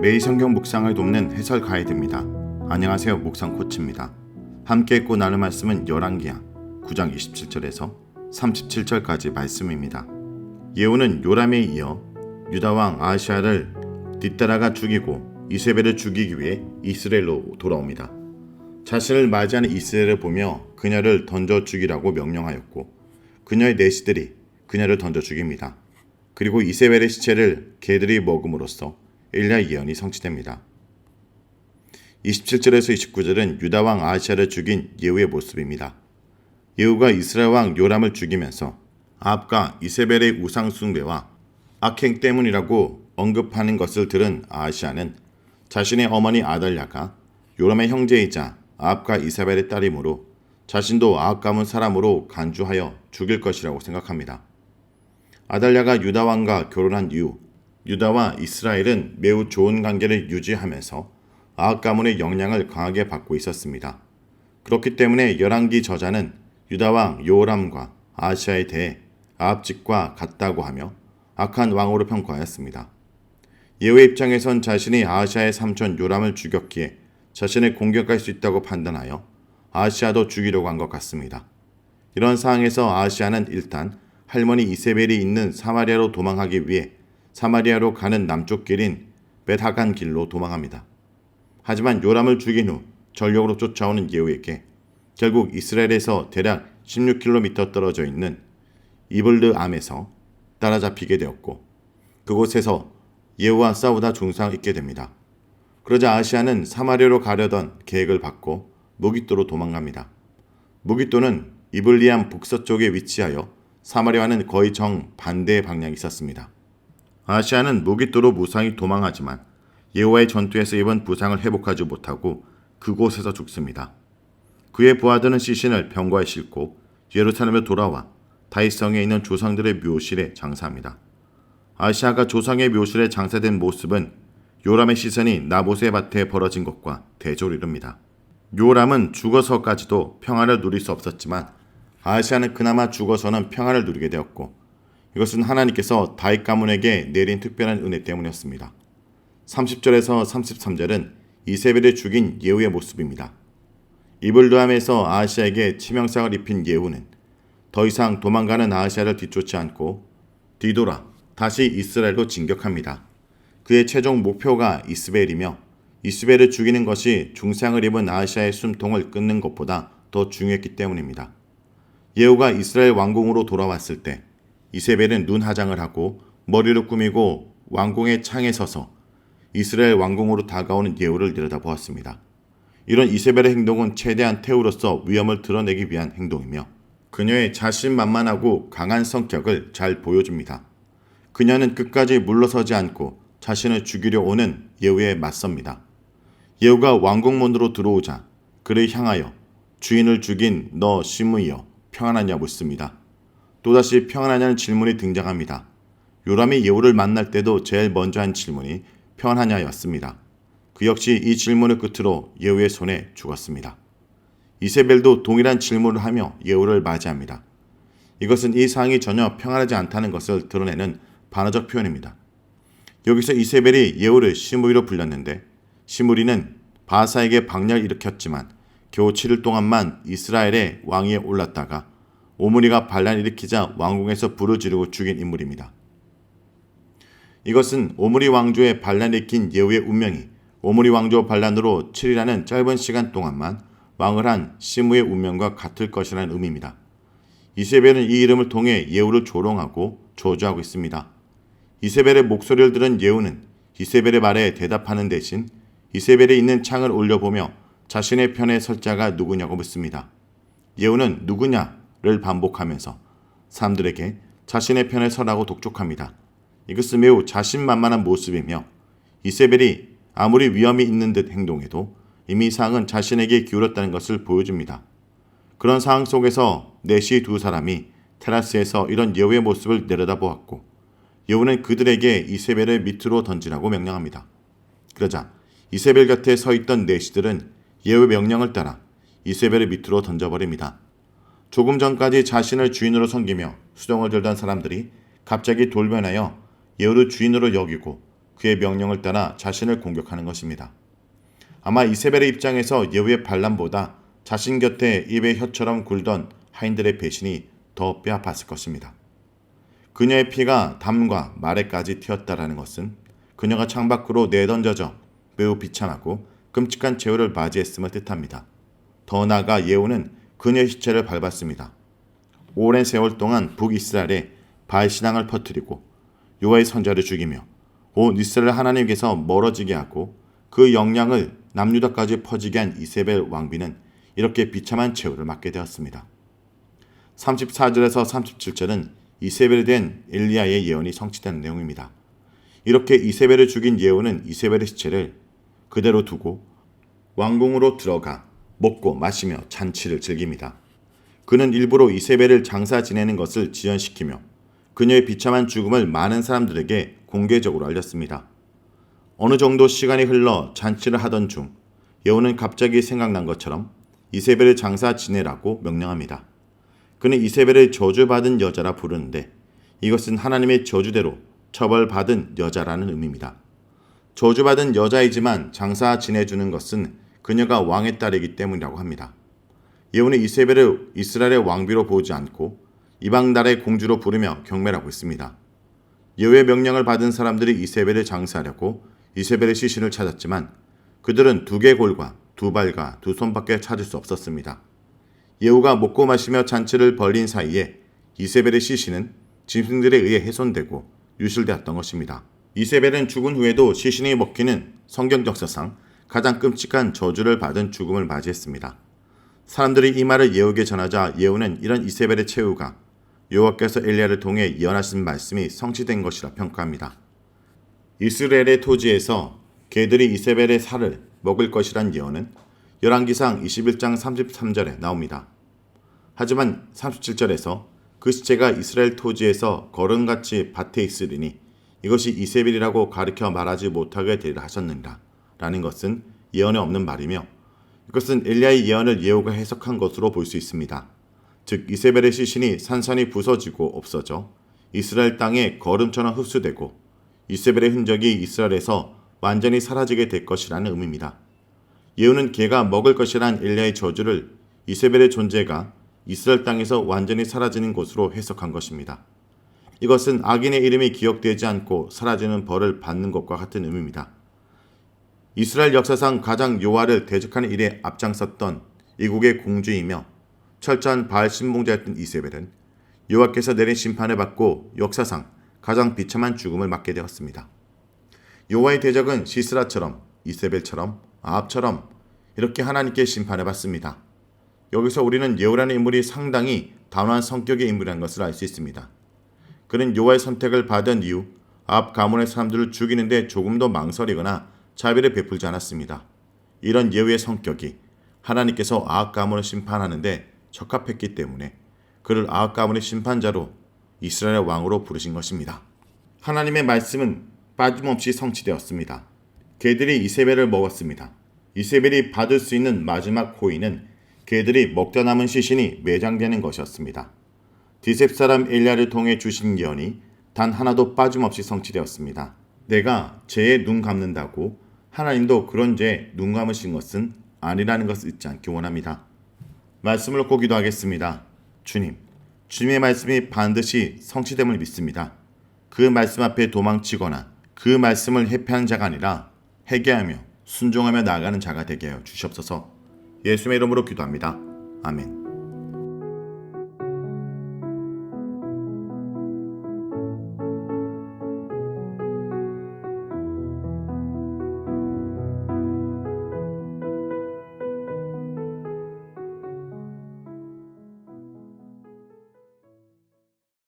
매일 성경 묵상을 돕는 해설 가이드입니다. 안녕하세요. 묵상 코치입니다. 함께 읽고 나눌 말씀은 열왕기하 9장 27절에서 37절까지 말씀입니다. 예후는 요람에 이어 유다왕 아하시야를 뒤따라가 죽이고 이세벨을 죽이기 위해 이스라엘로 돌아옵니다. 자신을 맞이하는 이스라엘을 보며 그녀를 던져 죽이라고 명령하였고 그녀의 내시들이 그녀를 던져 죽입니다. 그리고 이세벨의 시체를 개들이 먹음으로써 엘리야 예언이 성취됩니다. 27절에서 29절은 유다왕 아하시야를 죽인 예후의 모습입니다. 예후가 이스라엘 왕 요람을 죽이면서 아합과 이세벨의 우상 숭배와 악행 때문이라고 언급하는 것을 들은 아하시야는 자신의 어머니 아달랴가 요람의 형제이자 아합과 이세벨의 딸이므로 자신도 아합 가문 사람으로 간주하여 죽일 것이라고 생각합니다. 아달랴가 유다 왕과 결혼한 이후 유다와 이스라엘은 매우 좋은 관계를 유지하면서 아합 가문의 영향을 강하게 받고 있었습니다. 그렇기 때문에 열왕기 저자는 유다 왕 여호람과 아하시야에 대해 아합 집과 같다고 하며 악한 왕으로 평가하였습니다. 예후의 입장에선 자신이 아하시야의 삼촌 요람을 죽였기에 자신을 공격할 수 있다고 판단하여 아하시야도 죽이려고 한 것 같습니다. 이런 상황에서 아하시야는 일단 할머니 이세벨이 있는 사마리아로 도망하기 위해 사마리아로 가는 남쪽 길인 벳하간 길로 도망합니다. 하지만 요람을 죽인 후 전력으로 쫓아오는 예후에게 결국 이스라엘에서 대략 16km 떨어져 있는 이블르암에서 따라잡히게 되었고 그곳에서 예후와 싸우다 중상을 입게 됩니다. 그러자 아하시야는 사마리아로 가려던 계획을 바꿔 무깃도로 도망갑니다. 무깃도는 이블리암 북서쪽에 위치하여 사마리아와는 거의 정반대의 방향이 있었습니다. 아하시야는 무깃도로 무사히 도망하지만 예후와의 전투에서 입은 부상을 회복하지 못하고 그곳에서 죽습니다. 그의 부하들은 시신을 병거에 싣고 예루살렘에 돌아와 다윗성에 있는 조상들의 묘실에 장사합니다. 아하시야가 조상의 묘실에 장사된 모습은 요람의 시선이 나봇의 밭에 벌어진 것과 대조를 이룹니다. 요람은 죽어서까지도 평안을 누릴 수 없었지만 아하시야는 그나마 죽어서는 평안을 누리게 되었고 이것은 하나님께서 다윗 가문에게 내린 특별한 은혜 때문이었습니다. 30절에서 33절은 이세벨을 죽인 예후의 모습입니다. 이블르암에서 아하시야에게 치명상을 입힌 예후는 더 이상 도망가는 아하시야를 뒤쫓지 않고 뒤돌아 다시 이스라엘로 진격합니다. 그의 최종 목표가 이스벨이며 이스벨을 죽이는 것이 중상을 입은 아하시야의 숨통을 끊는 것보다 더 중요했기 때문입니다. 예후가 이스라엘 왕궁으로 돌아왔을 때 이세벨은 눈 화장을 하고 머리를 꾸미고 왕궁의 창에 서서 이스라엘 왕궁으로 다가오는 예후를 내려다보았습니다. 이런 이세벨의 행동은 최대한 태우로서 위험을 드러내기 위한 행동이며 그녀의 자신만만하고 강한 성격을 잘 보여줍니다. 그녀는 끝까지 물러서지 않고 자신을 죽이려 오는 예후에 맞섭니다. 예후가 왕궁문으로 들어오자 그를 향하여 주인을 죽인 너 시므이여 평안하냐 묻습니다. 또다시 평안하냐는 질문이 등장합니다. 요람이 예후를 만날 때도 제일 먼저 한 질문이 평안하냐였습니다. 그 역시 이 질문을 끝으로 예후의 손에 죽었습니다. 이세벨도 동일한 질문을 하며 예후를 맞이합니다. 이것은 이 상황이 전혀 평안하지 않다는 것을 드러내는 반어적 표현입니다. 여기서 이세벨이 예후를 시므이로 불렸는데 시므리는 바사에게 방렬을 일으켰지만 겨우 7일 동안만 이스라엘의 왕위에 올랐다가 오므리가 반란을 일으키자 왕궁에서 불을 지르고 죽인 인물입니다. 이것은 오므리 왕조의 반란을 일으킨 예후의 운명이 오므리 왕조 반란으로 7이라는 짧은 시간 동안만 왕을 한 시므의 운명과 같을 것이라는 의미입니다. 이세벨은 이 이름을 통해 예후를 조롱하고 저주하고 있습니다. 이세벨의 목소리를 들은 예후는 이세벨의 말에 대답하는 대신 이세벨에 있는 창을 올려보며 자신의 편에 설 자가 누구냐고 묻습니다. 예후는 누구냐를 반복하면서 사람들에게 자신의 편에 서라고 독촉합니다. 이것은 매우 자신만만한 모습이며 이세벨이 아무리 위험이 있는 듯 행동해도 이미 상황은 자신에게 기울었다는 것을 보여줍니다. 그런 상황 속에서 넷이 두 사람이 테라스에서 이런 예후의 모습을 내려다보았고 예후는 그들에게 이세벨을 밑으로 던지라고 명령합니다. 그러자 이세벨 곁에 서 있던 넷이들은 예후의 명령을 따라 이세벨을 밑으로 던져버립니다. 조금 전까지 자신을 주인으로 섬기며 수종을 들던 사람들이 갑자기 돌변하여 예후를 주인으로 여기고 그의 명령을 따라 자신을 공격하는 것입니다. 아마 이세벨의 입장에서 예후의 반란보다 자신 곁에 입에 혀처럼 굴던 하인들의 배신이 더 뼈아팠을 것입니다. 그녀의 피가 담과 말에까지 튀었다라는 것은 그녀가 창밖으로 내던져져 매우 비참하고 끔찍한 최후를 맞이했음을 뜻합니다. 더 나아가 예후는 그녀의 시체를 밟았습니다. 오랜 세월 동안 북이스라엘에 바알신앙을 퍼뜨리고 여호와의 선자를 죽이며 온 이스라엘 하나님께서 멀어지게 하고 그 영향을 남유다까지 퍼지게 한 이세벨 왕비는 이렇게 비참한 최후를 맞게 되었습니다. 34절에서 37절은 이세벨에 대한 엘리야의 예언이 성취된 내용입니다. 이렇게 이세벨을 죽인 예후는 이세벨의 시체를 그대로 두고 왕궁으로 들어가 먹고 마시며 잔치를 즐깁니다. 그는 일부러 이세벨을 장사 지내는 것을 지연시키며 그녀의 비참한 죽음을 많은 사람들에게 공개적으로 알렸습니다. 어느 정도 시간이 흘러 잔치를 하던 중 예후는 갑자기 생각난 것처럼 이세벨을 장사 지내라고 명령합니다. 그는 이세벨을 저주받은 여자라 부르는데 이것은 하나님의 저주대로 처벌받은 여자라는 의미입니다. 저주받은 여자이지만 장사 지내주는 것은 그녀가 왕의 딸이기 때문이라고 합니다. 예후는 이세벨을 이스라엘의 왕비로 보지 않고 이방 나라의 공주로 부르며 경멸하고 있습니다. 예후의 명령을 받은 사람들이 이세벨을 장사하려고 이세벨의 시신을 찾았지만 그들은 2개골과 2발과 2손밖에 찾을 수 없었습니다. 예후가 먹고 마시며 잔치를 벌린 사이에 이세벨의 시신은 짐승들에 의해 훼손되고 유실되었던 것입니다. 이세벨은 죽은 후에도 시신이 먹히는 성경 역사상 가장 끔찍한 저주를 받은 죽음을 맞이했습니다. 사람들이 이 말을 예후에게 전하자 예후는 이런 이세벨의 최후가 여호와께서 엘리야를 통해 예언하신 말씀이 성취된 것이라 평가합니다. 이스라엘의 토지에서 개들이 이세벨의 살을 먹을 것이란 예언은 열왕기상 21장 33절에 나옵니다. 하지만 37절에서 그 시체가 이스라엘 토지에서 거름같이 밭에 있으리니 이것이 이세벨이라고 가르쳐 말하지 못하게 되리라 하셨느니라 라는 것은 예언에 없는 말이며 이것은 엘리야의 예언을 예후가 해석한 것으로 볼 수 있습니다. 즉 이세벨의 시신이 산산이 부서지고 없어져 이스라엘 땅에 거름처럼 흡수되고 이세벨의 흔적이 이스라엘에서 완전히 사라지게 될 것이라는 의미입니다. 예후는 개가 먹을 것이란 엘리야의 저주를 이세벨의 존재가 이스라엘 땅에서 완전히 사라지는 것으로 해석한 것입니다. 이것은 악인의 이름이 기억되지 않고 사라지는 벌을 받는 것과 같은 의미입니다. 이스라엘 역사상 가장 여호와를 대적하는 일에 앞장섰던 이국의 공주이며 철저한 바알 신봉자였던 이세벨은 여호와께서 내린 심판을 받고 역사상 가장 비참한 죽음을 맞게 되었습니다. 여호와의 대적은 시스라처럼 이세벨처럼 아합처럼 이렇게 하나님께 심판을 받습니다. 여기서 우리는 예후라는 인물이 상당히 단호한 성격의 인물이라는 것을 알 수 있습니다. 그는 여호와의 선택을 받은 이후 아합 가문의 사람들을 죽이는데 조금도 망설이거나 자비를 베풀지 않았습니다. 이런 예후의 성격이 하나님께서 아합 가문을 심판하는데 적합했기 때문에 그를 아합 가문의 심판자로 이스라엘 왕으로 부르신 것입니다. 하나님의 말씀은 빠짐없이 성취되었습니다. 개들이 이세벨을 먹었습니다. 이세벨이 받을 수 있는 마지막 호의는 개들이 먹다 남은 시신이 매장되는 것이었습니다. 디셉 사람 엘리야를 통해 주신 예언이 단 하나도 빠짐없이 성취되었습니다. 내가 죄에 눈 감는다고 하나님도 그런 죄에 눈 감으신 것은 아니라는 것을 잊지 않기 원합니다. 말씀을 놓고 기도하겠습니다. 주님, 주님의 말씀이 반드시 성취됨을 믿습니다. 그 말씀 앞에 도망치거나 그 말씀을 회피하는 자가 아니라 회개하며 순종하며 나아가는 자가 되게 하여 주시옵소서. 예수의 이름으로 기도합니다. 아멘.